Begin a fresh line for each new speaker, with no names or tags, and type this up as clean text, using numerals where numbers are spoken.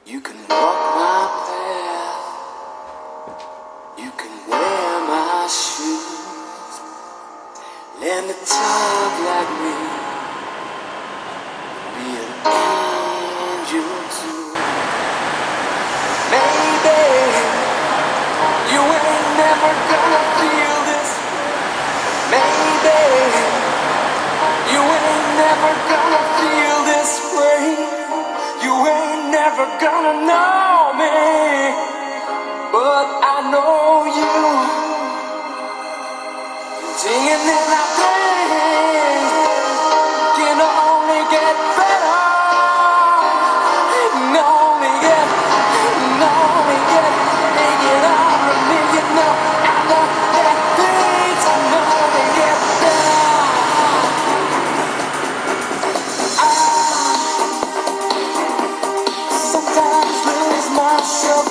You can walk my path, you can wear my shoes, learn to talk like me, be an angel too. Maybe you ain't never gonna feel this. Maybe you ain't never gonna feel this way. You ain't never gonna know me, but I know you. Singing in our praise can only get better. Can only get, take it out of me, you know. I know that things can only get better. Sometimes lose myself